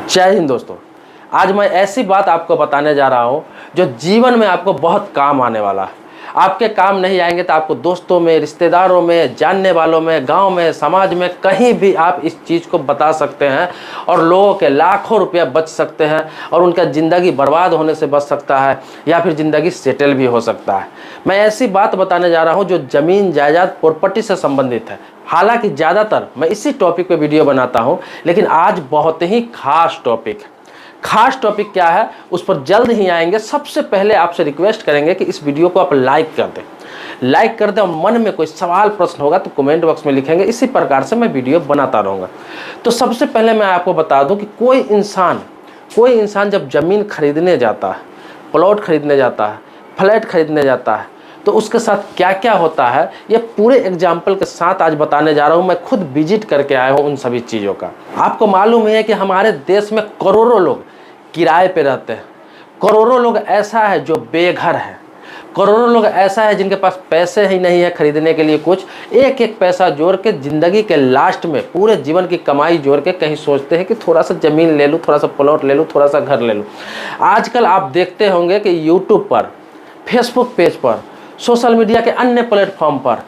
जय हिंद दोस्तों। आज मैं ऐसी बात आपको बताने जा रहा हूं जो जीवन में आपको बहुत काम आने वाला है। आपके काम नहीं आएंगे तो आपको दोस्तों में, रिश्तेदारों में, जानने वालों में, गांव में, समाज में कहीं भी आप इस चीज़ को बता सकते हैं और लोगों के लाखों रुपया बच सकते हैं और उनका ज़िंदगी बर्बाद होने से बच सकता है या फिर ज़िंदगी सेटल भी हो सकता है। मैं ऐसी बात बताने जा रहा हूँ जो ज़मीन जायदाद प्रॉपर्टी से संबंधित है। हालांकि ज़्यादातर मैं इसी टॉपिक पे वीडियो बनाता हूँ, लेकिन आज बहुत ही खास टॉपिक है। खास टॉपिक क्या है उस पर जल्द ही आएंगे। सबसे पहले आपसे रिक्वेस्ट करेंगे कि इस वीडियो को आप लाइक कर दें। लाइक कर दें और मन में कोई सवाल प्रश्न होगा तो कमेंट बॉक्स में लिखेंगे। इसी प्रकार से मैं वीडियो बनाता रहूँगा। तो सबसे पहले मैं आपको बता दूं कि कोई इंसान जब ज़मीन खरीदने जाता है, प्लॉट खरीदने जाता है, फ्लैट खरीदने जाता है, तो उसके साथ क्या क्या होता है ये पूरे एग्जाम्पल के साथ आज बताने जा रहा हूँ। मैं खुद विजिट करके आया हूँ उन सभी चीज़ों का। आपको मालूम है कि हमारे देश में करोड़ों लोग किराए पे रहते हैं। करोड़ों लोग ऐसा है जो बेघर है। करोड़ों लोग ऐसा है जिनके पास पैसे ही नहीं है खरीदने के लिए कुछ। एक एक पैसा जोड़ के ज़िंदगी के लास्ट में पूरे जीवन की कमाई जोड़ के कहीं सोचते हैं कि थोड़ा सा ज़मीन ले लूँ, थोड़ा सा प्लॉट ले लूँ, थोड़ा सा घर ले लूँ। आजकल आप देखते होंगे कि यूट्यूब पर, फेसबुक पेज पर, सोशल मीडिया के अन्य प्लेटफॉर्म पर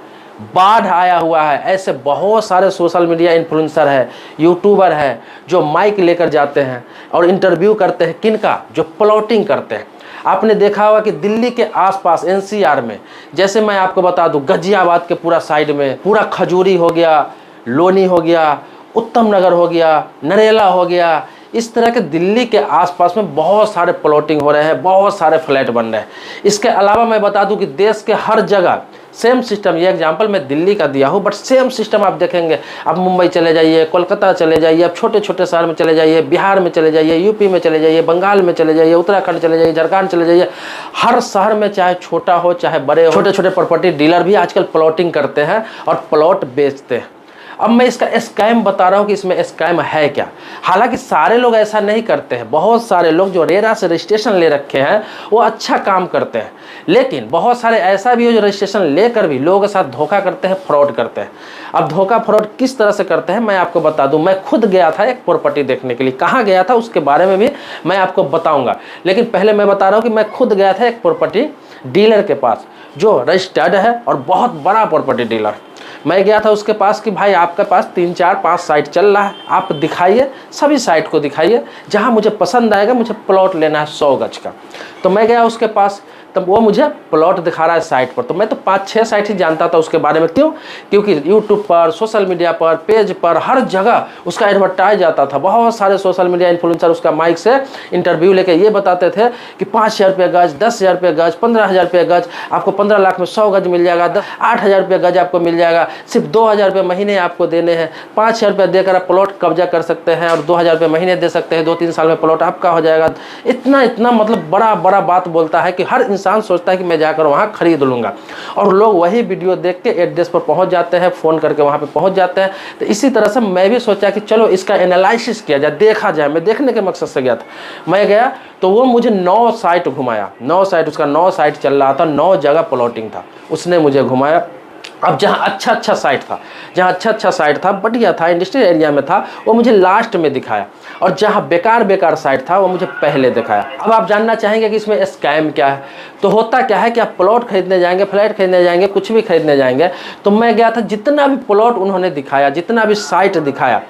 बाढ़ आया हुआ है। ऐसे बहुत सारे सोशल मीडिया इन्फ्लुएंसर है, यूट्यूबर है जो माइक लेकर जाते हैं और इंटरव्यू करते हैं। किनका? जो प्लॉटिंग करते हैं। आपने देखा होगा कि दिल्ली के आसपास एनसीआर में, जैसे मैं आपको बता दूं, गाजियाबाद के पूरा साइड में पूरा खजूरी हो गया, लोनी हो गया, उत्तम नगर हो गया, नरेला हो गया, इस तरह के दिल्ली के आसपास में बहुत सारे प्लॉटिंग हो रहे हैं, बहुत सारे फ्लैट बन रहे हैं। इसके अलावा मैं बता दूं कि देश के हर जगह सेम सिस्टम, ये एग्जांपल मैं दिल्ली का दिया हूं, बट सेम सिस्टम आप देखेंगे। आप मुंबई चले जाइए, कोलकाता चले जाइए, आप छोटे छोटे शहर में चले जाइए, बिहार में चले जाइए, यूपी में चले जाइए, बंगाल में चले जाइए, उत्तराखंड चले जाइए, झारखंड चले जाइए। हर शहर में चाहे छोटा हो चाहे बड़े हो, छोटे छोटे प्रॉपर्टी डीलर भी आजकल प्लॉटिंग करते हैं और प्लॉट बेचते हैं। अब मैं इसका स्कैम बता रहा हूँ कि इसमें स्कैम है क्या। हालांकि सारे लोग ऐसा नहीं करते हैं। बहुत सारे लोग जो रेरा से रजिस्ट्रेशन ले रखे हैं वो अच्छा काम करते हैं, लेकिन बहुत सारे ऐसा भी हो जो रजिस्ट्रेशन लेकर भी लोगों के साथ धोखा करते हैं, फ्रॉड करते हैं। अब धोखा फ्रॉड किस तरह से करते हैं मैं आपको बता दूं। मैं खुद गया था एक प्रॉपर्टी देखने के लिए। कहाँ गया था उसके बारे में भी मैं आपको बताऊँगा, लेकिन पहले मैं बता रहा हूँ कि मैं खुद गया था एक प्रॉपर्टी डीलर के पास जो रजिस्टर्ड है और बहुत बड़ा प्रॉपर्टी डीलर। मैं गया था उसके पास कि भाई आपके पास 3 4 5 साइट चल रहा है, आप दिखाइए, सभी साइट को दिखाइए, जहां मुझे पसंद आएगा। मुझे प्लॉट लेना है 100 गज का। तो मैं गया उसके पास, तब वो मुझे प्लॉट दिखा रहा है साइट पर। तो मैं तो 5-6 साइट ही जानता था उसके बारे में। क्यों? क्योंकि यूट्यूब पर, सोशल मीडिया पर, पेज पर, हर जगह उसका एडवर्टाइज आता था। बहुत सारे सोशल मीडिया इन्फ्लुएंसर उसका माइक से इंटरव्यू लेके ये बताते थे कि 5,000 रुपये गज, 10,000 रुपये गज, 15,000 रुपये गज, आपको 15 लाख में 100 गज मिल जाएगा, 8,000 रुपये गज आपको मिल जाएगा, सिर्फ 2,000 रुपये महीने आपको देने हैं, 5,000 रुपये देकर आप प्लॉट कब्जा कर सकते हैं और 2,000 रुपये महीने दे सकते हैं, 2-3 साल में प्लॉट आपका हो जाएगा। इतना मतलब बड़ा बड़ा बात बोलता है कि हर इंसान सोचता है कि मैं जाकर वहाँ खरीद लूँगा, और लोग वही वीडियो देख के एड्रेस पर पहुँच जाते हैं, फ़ोन करके वहाँ पे पहुँच जाते हैं। तो इसी तरह से मैं भी सोचा कि चलो इसका एनालिसिस किया जाए, देखा जाए। मैं देखने के मकसद से गया था। मैं गया तो वो मुझे 9 साइट घुमाया। 9 साइट, उसका 9 साइट चल रहा था, 9 जगह प्लॉटिंग था, उसने मुझे घुमाया। अब जहाँ अच्छा साइट था, जहाँ अच्छा साइट था, बढ़िया था, इंडस्ट्रियल एरिया में था, वो मुझे लास्ट में दिखाया, और जहाँ बेकार साइट था वो मुझे पहले दिखाया। अब आप जानना चाहेंगे कि इसमें स्कैम क्या है। तो होता क्या है कि आप प्लॉट खरीदने जाएंगे, फ्लैट खरीदने जाएंगे, कुछ भी खरीदने जाएंगे, तो मैं गया था, जितना भी प्लॉट उन्होंने दिखाया, जितना भी साइट दिखाया,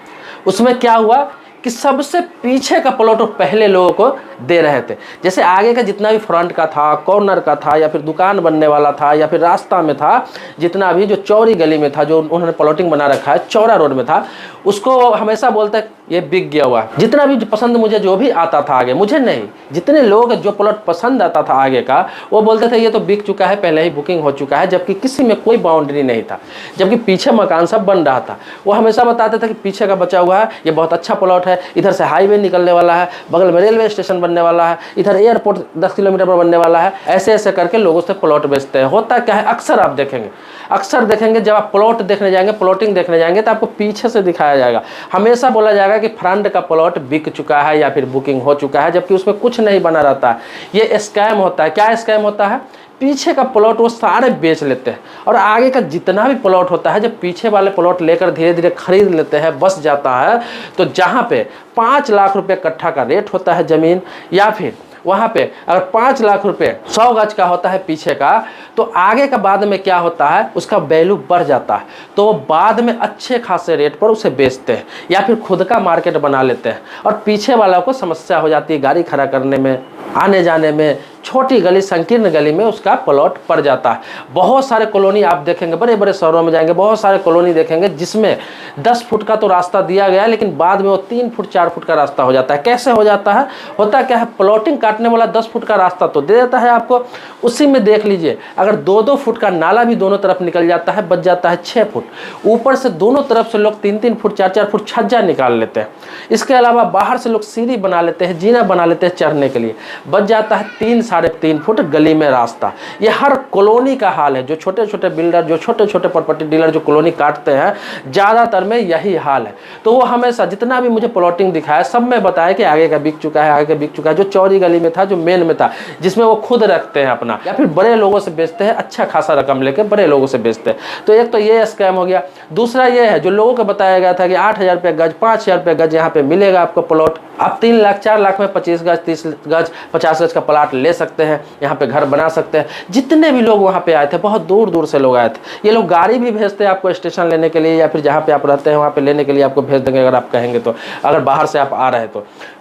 उसमें क्या हुआ कि सबसे पीछे का प्लॉट पहले लोगों को दे रहे थे। जैसे आगे का जितना भी फ्रंट का था, कॉर्नर का था, या फिर दुकान बनने वाला था, या फिर रास्ता में था, जितना भी जो चौड़ी गली में था, जो उन्होंने प्लॉटिंग बना रखा है, चौड़ा रोड में था, उसको हमेशा बोलते हैं ये बिक गया हुआ। जितना भी पसंद मुझे जो भी आता था आगे, मुझे नहीं, जितने लोग जो प्लॉट पसंद आता था आगे का, वो बोलते थे ये तो बिक चुका है, पहले ही बुकिंग हो चुका है, जबकि किसी में कोई बाउंड्री नहीं था, जबकि पीछे मकान सब बन रहा था। वो हमेशा बताते थे कि पीछे का बचा हुआ है, ये बहुत अच्छा प्लॉट है, इधर से हाईवे निकलने वाला है, बगल में रेलवे स्टेशन बनने वाला है, इधर एयरपोर्ट 10 किलोमीटर पर बनने वाला है। ऐसे ऐसे करके लोगों से प्लॉट बेचते हैं। होता क्या है, अक्सर आप देखेंगे जब आप प्लॉट देखने जाएंगे, प्लॉटिंग देखने जाएंगे, तो आपको पीछे से दिखाया जाएगा। हमेशा बोला जाएगा कि फ्रंट का प्लॉट बिक चुका है या फिर बुकिंग हो चुका है, जबकि उसमें कुछ नहीं बना रहता है। ये स्कैम होता है। क्या स्कैम होता है? पीछे का प्लॉट वो सारे बेच लेते हैं और आगे का जितना भी प्लॉट होता है, जब पीछे वाले प्लॉट लेकर धीरे धीरे खरीद लेते हैं, बस जाता है, तो जहाँ पे 5 लाख रुपए कट्ठा का रेट होता है ज़मीन, या फिर वहाँ पे अगर 5 लाख रुपए 100 गज का होता है पीछे का, तो आगे का बाद में क्या होता है, उसका वैल्यू बढ़ जाता है, तो वो बाद में अच्छे खासे रेट पर उसे बेचते हैं या फिर खुद का मार्केट बना लेते हैं। और पीछे वाला को समस्या हो जाती है गाड़ी खड़ा करने में, आने जाने में, छोटी गली संकीर्ण गली में उसका प्लॉट पड़ जाता है। बहुत सारे कॉलोनी आप देखेंगे, बड़े बड़े शहरों में जाएंगे, बहुत सारे कॉलोनी देखेंगे जिसमें 10 फुट का तो रास्ता दिया गया है, लेकिन बाद में वो 3 फुट 4 फुट का रास्ता हो जाता है। कैसे हो जाता है? होता क्या है, प्लॉटिंग काटने वाला 10 फुट का रास्ता तो दे देता है आपको, उसी में देख लीजिए अगर 2-2 फुट का नाला भी दोनों तरफ निकल जाता है, बच जाता है 6 फुट। ऊपर से दोनों तरफ से लोग 3-3 फुट 4-4 फुट छज्जा निकाल लेते हैं। इसके अलावा बाहर से लोग सीढ़ी बना लेते हैं, जीना बना लेते हैं चढ़ने के लिए, बच जाता है 3-3.5 फुट गली में रास्ता। ये हर कॉलोनी का हाल है। जो छोटे छोटे बिल्डर, जो छोटे छोटे प्रॉपर्टी डीलर जो कॉलोनी काटते हैं, ज़्यादातर में यही हाल है। तो वो हमेशा जितना भी मुझे प्लॉटिंग दिखाया, सब में बताया कि आगे का बिक चुका है, आगे का बिक चुका है। जो चौड़ी गली में था, जो मेन में था, जिसमें वो खुद रखते हैं अपना, या फिर बड़े लोगों से बेचते हैं, अच्छा खासा रकम लेके बड़े लोगों से बेचते हैं। तो एक तो ये स्कैम हो गया। दूसरा ये है, जो लोगों को बताया गया था कि 8,000 रुपये गज, 5,000 रुपये गज यहाँ पे मिलेगा आपको प्लॉट, आप 3 लाख 4 लाख में 25 गज 30 गज 50 गज का प्लॉट ले सकते हैं, यहाँ पे घर बना सकते हैं। जितने भी लोग वहाँ पे आए थे, बहुत दूर दूर से लोग आए थे। ये लोग गाड़ी भी भेजते हैं आपको स्टेशन लेने के लिए, या फिर जहाँ पे आप रहते हैं वहाँ पे लेने के लिए आपको भेज देंगे, अगर आप कहेंगे तो, अगर बाहर से आप आ रहे हैं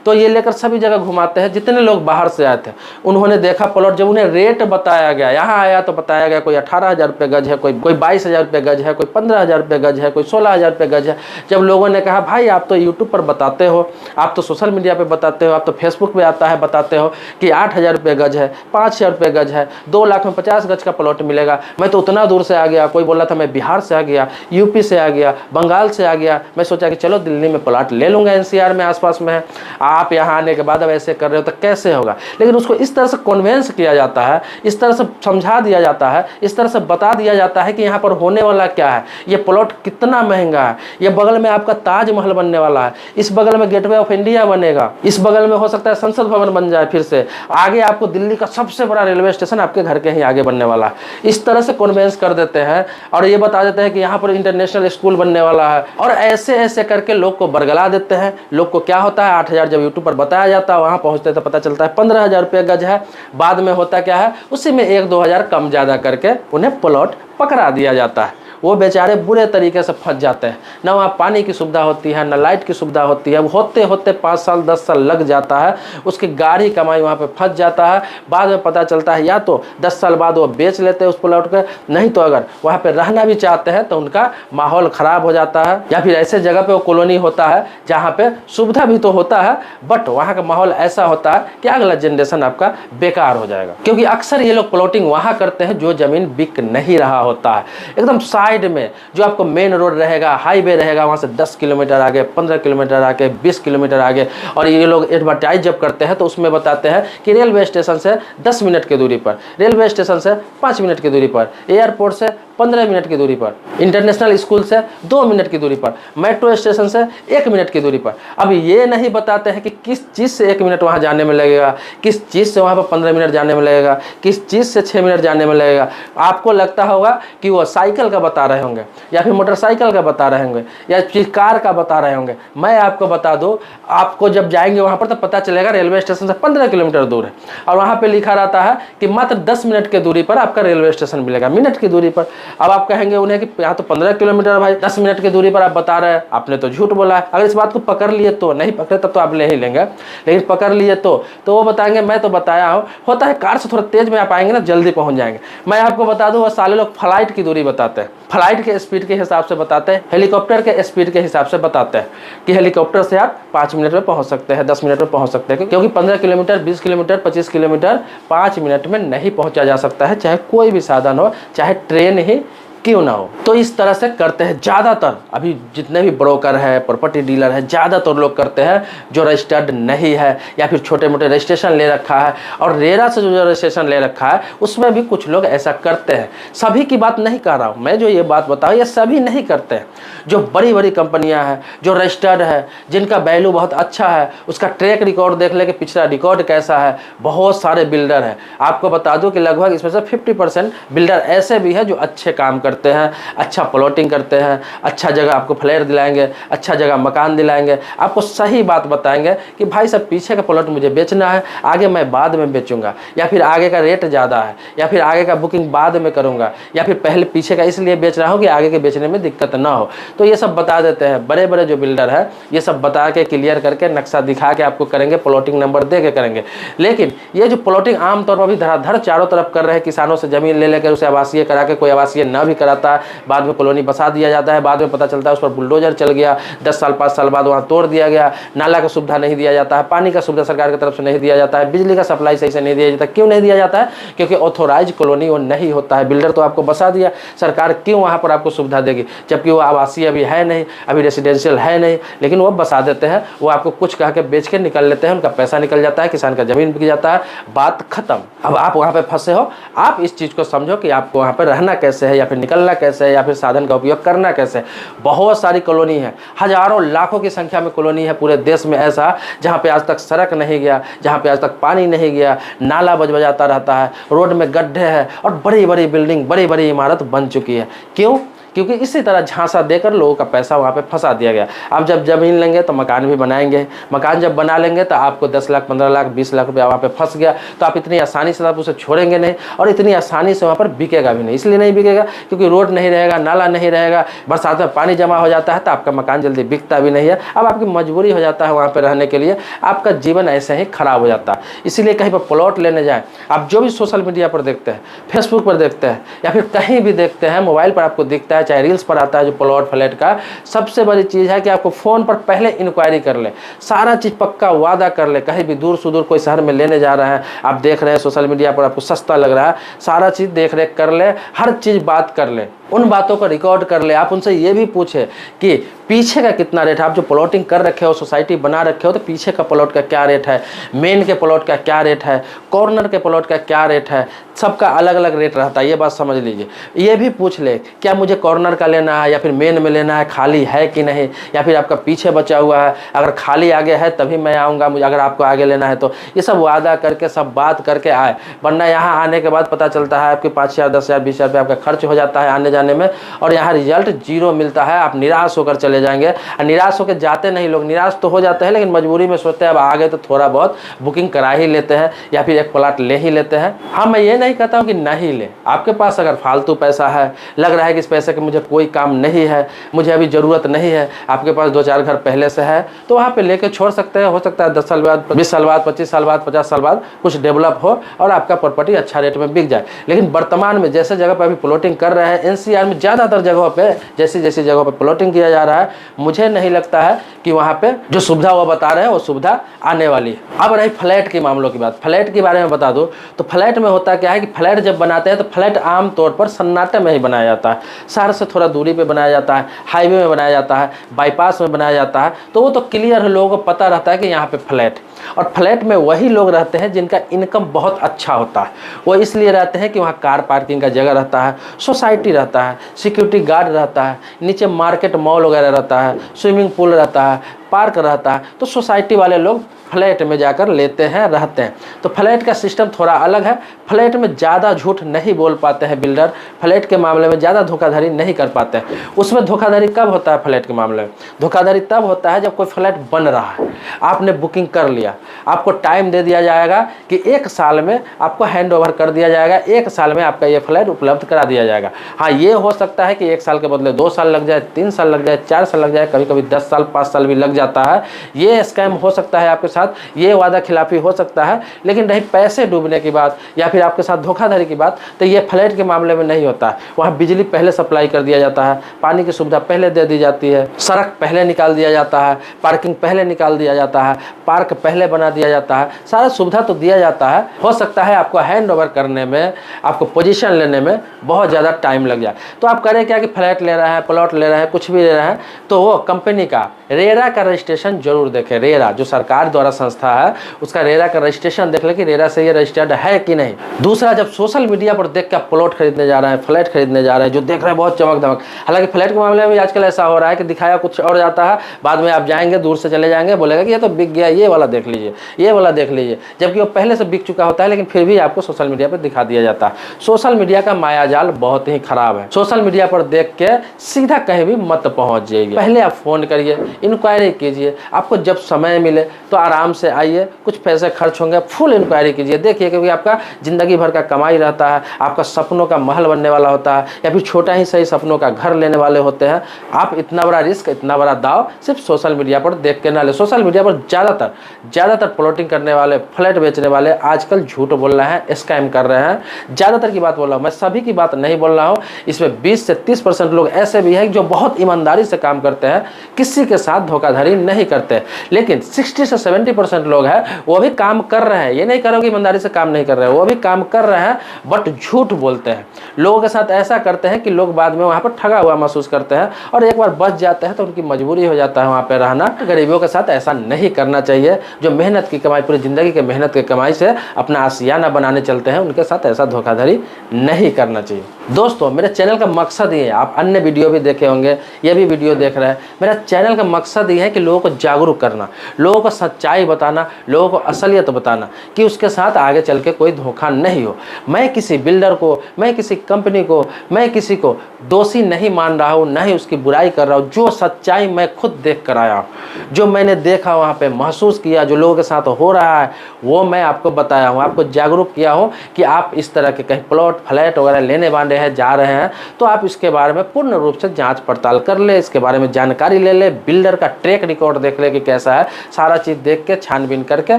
तो ये लेकर सभी जगह घुमाते हैं। जितने लोग बाहर से आए थे उन्होंने देखा प्लॉट, जब उन्हें रेट बताया गया, यहाँ आया तो बताया गया कोई 18,000 रुपये गज है, कोई 22,000 रुपये गज है, कोई 15,000 रुपये गज है, कोई 16,000 रुपये गज है। जब लोगों ने कहा भाई आप तो यूट्यूब पर बताते हो, आप तो सोशल मीडिया पे बताते हो, आप तो फेसबुक पे आता है बताते हो कि 8,000 रुपये गज है, 5,000 रुपये गज है, 2 लाख में 50 गज का प्लॉट मिलेगा, मैं तो उतना दूर से आ गया। कोई बोला था मैं बिहार से आ गया, यूपी से आ गया, बंगाल से आ गया, मैं सोचा कि चलो दिल्ली में प्लॉट ले लूँगा, NCR में आसपास में है। आप यहाँ आने के बाद अब ऐसे कर रहे हो तो कैसे होगा? लेकिन उसको इस तरह से कन्वेंस किया जाता है, इस तरह से समझा दिया जाता है, इस तरह से बता दिया जाता है कि यहाँ पर होने वाला क्या है, ये प्लॉट कितना महंगा है, ये बगल में आपका ताजमहल बनने वाला है, इस बगल में गेटवे ऑफ इंडिया बनेगा, इस बगल में हो सकता है संसद भवन बन जाए, फिर से आगे आपको दिल्ली का सबसे बड़ा रेलवे स्टेशन आपके घर के ही आगे बनने वाला है। इस तरह से कन्वेंस कर देते हैं और ये बता देते हैं कि यहाँ पर इंटरनेशनल स्कूल बनने वाला है, और ऐसे ऐसे करके लोग को बरगला देते हैं। लोग को क्या होता है, 8,000 जब यूट्यूब पर बताया जाता है, वहाँ पहुँचते तो पता चलता है 15,000 रुपये गज है। बाद में होता क्या है, उसी में 1-2 हज़ार कम ज़्यादा करके उन्हें प्लॉट पकड़ा दिया जाता है। वो बेचारे बुरे तरीके से फंस जाते हैं। ना वहाँ पानी की सुविधा होती है, ना लाइट की सुविधा होती है। होते होते 5 साल 10 साल लग जाता है, उसकी गाढ़ी कमाई वहाँ पे फंस जाता है। बाद में पता चलता है या तो 10 साल बाद वो बेच लेते हैं उस प्लॉट को, नहीं तो अगर वहाँ पे रहना भी चाहते हैं तो उनका माहौल ख़राब हो जाता है, या फिर ऐसे जगह पे वो कॉलोनी होता है जहाँ पे सुविधा भी तो होता है बट वहाँ का माहौल ऐसा होता है कि अगला जनरेशन आपका बेकार हो जाएगा। क्योंकि अक्सर ये लोग प्लॉटिंग वहाँ करते हैं जो ज़मीन बिक नहीं रहा होता है। एकदम साइड में जो आपको मेन रोड रहेगा, हाईवे रहेगा, वहाँ से 10 किलोमीटर आगे, 15 किलोमीटर आगे, 20 किलोमीटर आगे। और ये लोग एडवर्टाइज जब करते हैं तो उसमें बताते हैं कि रेलवे स्टेशन से 10 मिनट की दूरी पर, रेलवे स्टेशन से 5 मिनट की दूरी पर, एयरपोर्ट से 15 मिनट की दूरी पर, इंटरनेशनल स्कूल से 2 मिनट की दूरी पर, मेट्रो स्टेशन से 1 मिनट की दूरी पर। अब ये नहीं बताते हैं कि किस चीज़ से 1 मिनट वहाँ जाने में लगेगा, किस चीज़ से वहाँ पर 15 मिनट जाने में लगेगा, किस चीज़ से 6 मिनट जाने में लगेगा। आपको लगता होगा कि वो साइकिल का बता रहे होंगे, या फिर मोटरसाइकिल का बता रहे होंगे, या फिर कार का बता रहे होंगे। मैं आपको बता दूँ, आपको जब जाएंगे वहाँ पर तो पता चलेगा रेलवे स्टेशन से 15 किलोमीटर दूर है, और वहाँ पर लिखा रहता है कि मात्र 10 मिनट की दूरी पर आपका रेलवे स्टेशन मिलेगा, मिनट की दूरी पर। अब आप कहेंगे उन्हें कि यहाँ तो 15 किलोमीटर भाई, 10 मिनट की दूरी पर आप बता रहे हैं, आपने तो झूठ बोला है। अगर इस बात को पकड़ लिए तो, नहीं पकड़े तब तो आप ले ही लेंगे, लेकिन पकड़ लिए तो वो बताएंगे मैं तो बताया हूँ। होता है कार से थोड़ा तेज में आप आएंगे ना, जल्दी पहुँच जाएंगे। मैं आपको बता दूँ, वो साले लोग फ्लाइट की दूरी बताते हैं, फ्लाइट के स्पीड के हिसाब से बताते हैं, हेलीकॉप्टर के स्पीड के हिसाब से बताते हैं कि हेलीकॉप्टर से आप 5 मिनट में पहुँच सकते हैं, 10 मिनट में पहुँच सकते हैं। क्योंकि 15 किलोमीटर, 20 किलोमीटर, 25 किलोमीटर 5 मिनट में नहीं पहुँचा जा सकता है, चाहे कोई भी साधन हो, चाहे ट्रेन ही क्यों ना हो। तो इस तरह से करते हैं ज़्यादातर, अभी जितने भी ब्रोकर है, प्रॉपर्टी डीलर है, ज़्यादातर लोग करते हैं जो रजिस्टर्ड नहीं है या फिर छोटे मोटे रजिस्ट्रेशन ले रखा है। और रेरा से जो रजिस्ट्रेशन ले रखा है उसमें भी कुछ लोग ऐसा करते हैं। सभी की बात नहीं कर रहा हूँ मैं, जो ये बात बताऊँ ये सभी नहीं करते हैं। जो बड़ी बड़ी कंपनियां हैं, जो रजिस्टर्ड है, जिनका वैल्यू बहुत अच्छा है, उसका ट्रैक रिकॉर्ड देख ले कि पिछला रिकॉर्ड कैसा है। बहुत सारे बिल्डर हैं, आपको बता दूं कि लगभग इसमें से 50% बिल्डर ऐसे भी है जो अच्छे काम करते हैं, अच्छा प्लॉटिंग करते हैं, अच्छा जगह आपको फ्लैट दिलाएंगे, अच्छा जगह मकान दिलाएंगे, आपको सही बात बताएंगे कि भाई साहब पीछे का प्लॉट मुझे बेचना है, आगे मैं बाद में बेचूंगा, या फिर आगे का रेट ज़्यादा है, या फिर आगे का बुकिंग बाद में करूंगा, या फिर पहले पीछे का इसलिए बेच रहा हूँ कि आगे के बेचने में दिक्कत ना हो। तो ये सब बता देते हैं बड़े बड़े जो बिल्डर है, ये सब बता के क्लियर करके नक्शा दिखा के आपको करेंगे, प्लॉटिंग नंबर दे के करेंगे। लेकिन ये जो प्लॉटिंग आमतौर पर अभी धड़ाधड़ चारों तरफ कर रहे हैं, किसानों से जमीन ले लेकर उसे आवासीय करा के, कोई आवासीय न भी कराता है, बाद में कॉलोनी बसा दिया जाता है, बाद में पता चलता है उस पर बुलडोजर चल गया, 10 साल 5 साल बाद वहाँ तोड़ दिया गया, नाला का सुविधा नहीं दिया जाता है, पानी का सुविधा सरकार की तरफ से नहीं दिया जाता है, बिजली का सप्लाई सही से नहीं दिया जाता। क्यों नहीं दिया जाता है? क्योंकि ऑथोराइज कॉलोनी वो नहीं होता है। बिल्डर तो आपको बसा दिया, सरकार क्यों वहाँ पर आपको सुविधा देगी, जबकि वो आवासीय अभी है नहीं, अभी रेसिडेंशियल है नहीं, लेकिन वो बसा देते हैं। वो आपको कुछ कह के बेच के निकल लेते हैं, उनका पैसा निकल जाता है, किसान का जमीन बिक जाता है, बात खत्म। अब आप वहाँ पे फंसे हो, आप इस चीज़ को समझो कि आपको वहाँ पे रहना कैसे है, या फिर निकलना कैसे है, या फिर साधन का उपयोग करना कैसे है। बहुत सारी कॉलोनी है, हजारों लाखों की संख्या में कॉलोनी है पूरे देश में ऐसा, जहाँ पे आज तक सड़क नहीं गया, जहाँ पे आज तक पानी नहीं गया, नाला बजबजाता रहता है, रोड में गड्ढे हैं, और बड़ी बड़ी बिल्डिंग, बड़ी बड़ी इमारत बन चुकी है। क्यों? क्योंकि इसी तरह झांसा देकर लोगों का पैसा वहाँ पे फंसा दिया गया। अब जब ज़मीन लेंगे तो मकान भी बनाएंगे, मकान जब बना लेंगे तो आपको 10 लाख 15 लाख 20 लाख रुपया वहाँ पे फंस गया, तो आप इतनी आसानी से आप उसे छोड़ेंगे नहीं, और इतनी आसानी से वहाँ पर बिकेगा भी नहीं। इसलिए नहीं बिकेगा क्योंकि रोड नहीं रहेगा, नाला नहीं रहेगा, बरसात में पानी जमा हो जाता है, तो आपका मकान जल्दी बिकता भी नहीं है। अब आपकी मजबूरी हो जाता है वहाँ पर रहने के लिए, आपका जीवन ऐसे ही खराब हो जाता है। इसीलिए कहीं पर प्लॉट लेने जाएँ, आप जो भी सोशल मीडिया पर देखते हैं, फेसबुक पर देखते हैं, या फिर कहीं भी देखते हैं, मोबाइल पर आपको दिखता है, चाहे रील्स पर आता है जो प्लॉट फ्लैट का, सबसे बड़ी चीज़ है कि आपको फ़ोन पर पहले इंक्वायरी कर ले, सारा चीज़ पक्का वादा कर ले। कहीं भी दूर सुदूर कोई शहर में लेने जा रहा है, आप देख रहे हैं सोशल मीडिया पर आपको सस्ता लग रहा है, सारा चीज़ देख रेख कर ले, हर चीज़ बात कर ले, उन बातों को रिकॉर्ड कर ले। आप उनसे ये भी पूछे कि पीछे का कितना रेट है, आप जो प्लॉटिंग कर रखे हो, सोसाइटी बना रखे हो, तो पीछे का प्लॉट का क्या रेट है, मेन के प्लॉट का क्या रेट है, कॉर्नर के प्लॉट का क्या रेट है, सबका अलग अलग रेट रहता है, ये बात समझ लीजिए। ये भी पूछ ले क्या मुझे कॉर्नर का लेना है या फिर मेन में लेना है, खाली है कि नहीं, या फिर आपका पीछे बचा हुआ है, अगर खाली आगे है तभी मैं आऊँगा, मुझे अगर आपको आगे लेना है तो। ये सब वादा करके, सब बात करके आए, वरना यहाँ आने के बाद पता चलता है आपके 5,000 10,000 20,000 रुपये आपका खर्च हो जाता है आने जाने में, और यहाँ रिजल्ट जीरो मिलता है। आप निराश होकर चले जाएंगे। निराश होकर जाते नहीं लोग, निराश तो हो जाते हैं, लेकिन मजबूरी में सोचते हैं अब आगे तो थोड़ा बहुत बुकिंग करा ही लेते हैं, या फिर एक प्लॉट ले ही लेते हैं। हाँ, मैं ये नहीं कहता हूँ कि नहीं ले, आपके पास अगर फालतू पैसा है, लग रहा है कि इस पैसे के मुझे कोई काम नहीं है, मुझे अभी ज़रूरत नहीं है, आपके पास 2-4 घर पहले से है, तो वहाँ पे लेके छोड़ सकते हैं। हो सकता है 10 साल बाद, 20 साल बाद, 25 साल बाद, 50 साल बाद कुछ डेवलप हो और आपका प्रॉपर्टी अच्छा रेट में बिक जाए। लेकिन वर्तमान में जैसे जगह पर अभी प्लॉटिंग कर रहे हैं, एनसीआर में ज़्यादातर जगहों पे जैसी जैसी जगहों पे प्लॉटिंग किया जा रहा है, मुझे नहीं लगता है कि वहाँ पे जो सुविधा वो बता रहे हैं वो सुविधा आने वाली है। अब रही फ्लैट के मामलों की बात, फ्लैट के बारे में बता दूं तो फ्लैट में होता क्या है कि फ्लैट जब बनाते हैं तो फ्लैट आम तौर पर सन्नाटे में ही बनाया जाता है, शहर से थोड़ा दूरी पे बनाया जाता है, हाईवे में बनाया जाता है, बाईपास में बनाया जाता है, तो वो तो क्लियर है, लोगों को पता रहता है कि यहाँ पे फ्लैट। और फ्लैट में वही लोग रहते हैं जिनका इनकम बहुत अच्छा होता है। वो इसलिए रहते हैं कि वहाँ कार पार्किंग का जगह रहता है, सोसाइटी रहता है, सिक्योरिटी गार्ड रहता है, नीचे मार्केट मॉल वगैरह रहता है, स्विमिंग पूल रहता है, पार्क रहता है। तो सोसाइटी वाले लोग फ्लैट में जाकर लेते हैं, रहते हैं। तो फ्लैट का सिस्टम थोड़ा अलग है। फ्लैट में ज़्यादा झूठ नहीं बोल पाते हैं बिल्डर, फ्लैट के मामले में ज़्यादा धोखाधड़ी नहीं कर पाते हैं। उसमें धोखाधड़ी कब होता है फ्लैट के मामले में? धोखाधड़ी तब होता है जब कोई फ्लैट बन रहा है, आपने बुकिंग कर लिया, आपको टाइम दे दिया जाएगा कि 1 साल में आपको हैंड ओवर कर दिया जाएगा, 1 साल में आपका ये फ्लैट उपलब्ध करा दिया जाएगा। हाँ, ये हो सकता है कि 1 साल के बदले 2 साल लग जाए, 3 साल लग जाए, 4 साल लग जाए, कभी कभी 10 साल 5 साल भी लग जाता है। ये स्कैम हो सकता है आपके साथ ये वादा खिलाफी हो सकता है, लेकिन रही पैसे डूबने की बात या फिर आपके साथ धोखाधड़ी की बात, तो ये फ्लैट के मामले में नहीं होता है। वहाँ बिजली पहले सप्लाई कर दिया जाता है, पानी की सुविधा पहले दे दी जाती है, सड़क पहले निकाल दिया जाता है, पार्किंग पहले निकाल दिया जाता है, पार्क पहले बना दिया जाता है, सारा सुविधा तो दिया जाता है। हो सकता है आपको हैंड ओवर करने में, आपको पोजीशन लेने में बहुत ज़्यादा टाइम लग जाए। तो आप करें क्या कि फ्लैट ले रहे हैं, प्लॉट ले रहे हैं, कुछ भी ले रहे हैं, तो वो कंपनी का रेरा का रजिस्ट्रेशन जरूर देखें। रेरा जो सरकार द्वारा संस्था है, उसका रेरा का रजिस्ट्रेशन देख लें कि रेरा से ये रजिस्टर्ड है कि नहीं। दूसरा, जब सोशल मीडिया पर देख के आप प्लॉट खरीदने जा रहे हैं, फ्लैट खरीदने जा रहे हैं, जो देख रहे हैं बहुत चमक धमक, हालांकि फ्लैट के मामले में आजकल ऐसा हो रहा है कि दिखाया कुछ और जाता है, बाद में आप जाएंगे, दूर से चले जाएंगे, बोलेगा कि ये तो बिक गया, ये वाला देख लीजिए, ये वाला देख लीजिए, जबकि वो पहले से बिक चुका होता है, लेकिन फिर भी आपको सोशल मीडिया पर दिखा दिया जाता है। सोशल मीडिया का मायाजाल बहुत ही खराब है। सोशल मीडिया पर देख के सीधा कहीं भी मत पहुंच जाइए। पहले आप फोन करिए, इंक्वायरी कीजिए, आपको जब समय मिले तो आराम से आइए, कुछ पैसे खर्च होंगे, फुल इंक्वायरी कीजिए, देखिए, क्योंकि आपका जिंदगी भर का कमाई रहता है, आपका सपनों का महल बनने वाला होता है, या फिर छोटा ही सही सपनों का घर लेने वाले होते हैं। आप इतना बड़ा रिस्क, इतना बड़ा दाव सिर्फ सोशल मीडिया पर देख के ना ले। सोशल मीडिया पर ज़्यादातर प्लॉटिंग करने वाले, फ्लैट बेचने वाले आजकल झूठ बोल रहे हैं, स्कैम कर रहे हैं। ज़्यादातर की बात बोल रहा हूँ मैं, सभी की बात नहीं बोल रहा हूँ। इसमें 20 से 30% लोग ऐसे भी हैं जो बहुत ईमानदारी से काम करते हैं, किसी के साथ धोखाधड़ी नहीं करते, लेकिन 60 से 70% लोग हैं वो भी काम कर रहे हैं। ये नहीं करो कि ईमानदारी से काम नहीं कर रहे हैं, वो भी काम कर रहे हैं, बट झूठ बोलते हैं। लोगों के साथ ऐसा करते हैं कि लोग बाद में वहाँ पर ठगा हुआ महसूस करते हैं, और एक बार बच जाते हैं तो उनकी मजबूरी हो जाता है वहाँ पर रहना। गरीबों के साथ ऐसा नहीं करना चाहिए। जो मेहनत की कमाई, पूरी ज़िंदगी के मेहनत की कमाई से अपना आशियाना बनाने चलते हैं, उनके साथ ऐसा धोखाधड़ी नहीं करना चाहिए। दोस्तों, मेरे चैनल का मकसद ये है, आप अन्य वीडियो भी देखे होंगे, ये भी वीडियो देख रहे हैं, मेरा चैनल का मकसद ये है कि लोगों को जागरूक करना, लोगों को सच्चाई बताना, लोगों को असलियत बताना, कि उसके साथ आगे चल के कोई धोखा नहीं हो। मैं किसी बिल्डर को, मैं किसी कंपनी को, मैं किसी को दोषी नहीं मान रहा हूँ, न ही उसकी बुराई कर रहा हूँ। जो सच्चाई मैं खुद देख कर आया हूँ, जो मैंने देखा, वहाँ पे महसूस किया, जो लोगों के साथ हो रहा है, वो मैं आपको बताया हूँ, आपको जागरूक किया हूँ कि आप इस तरह के कहीं प्लॉट, फ्लैट वगैरह लेने वाले हैं, जा रहे हैं, तो आप इसके बारे में पूर्ण रूप से जांच पड़ताल कर ले, इसके बारे में जानकारी ले ले, बिल्डर का ट्रैक रिकॉर्ड देख ले कि कैसा है, सारा चीज़ देख के छानबीन करके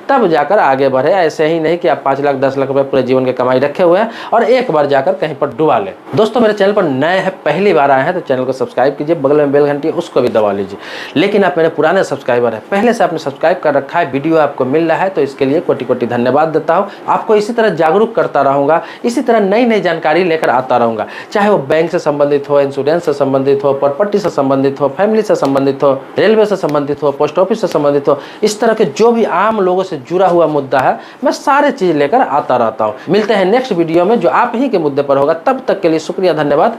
तब जाकर आगे बढ़े। ऐसे ही नहीं कि आप 5 लाख 10 लाख रुपए पूरे जीवन की कमाई रखे हुए हैं और एक बार जाकर कहीं पर डुबा ले। दोस्तों, मेरे चैनल पर नए हैं, पहली बार आए हैं, तो चैनल को सब्सक्राइब कीजिए, बगल में बेल घंटी उसको भी दबा लीजिए। लेकिन आप मेरे पुराने सब्सक्राइबर हैं, पहले से आपने सब्सक्राइब कर रखा है, वीडियो आपको मिल रहा है, तो इसके लिए कोटि कोटि धन्यवाद देता हूँ। आपको इसी तरह जागरूक करता रहूँगा, इसी तरह नई नई जानकारी लेकर आता रहूँगा, चाहे वो बैंक से संबंधित हो, इंश्योरेंस से संबंधित हो, प्रॉपर्टी से संबंधित हो, फैमिली से संबंधित हो, रेलवे से संबंधित हो, पोस्ट ऑफिस से संबंधित हो, इस तरह के जो भी आम लोगों से जुड़ा हुआ मुद्दा है, मैं सारे चीज़ लेकर आता रहता हूँ। मिलते हैं नेक्स्ट वीडियो में जो आप ही के मुद्दे पर होगा। तब तक के लिए शुक्रिया, धन्यवाद,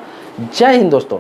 जय हिंद दोस्तों।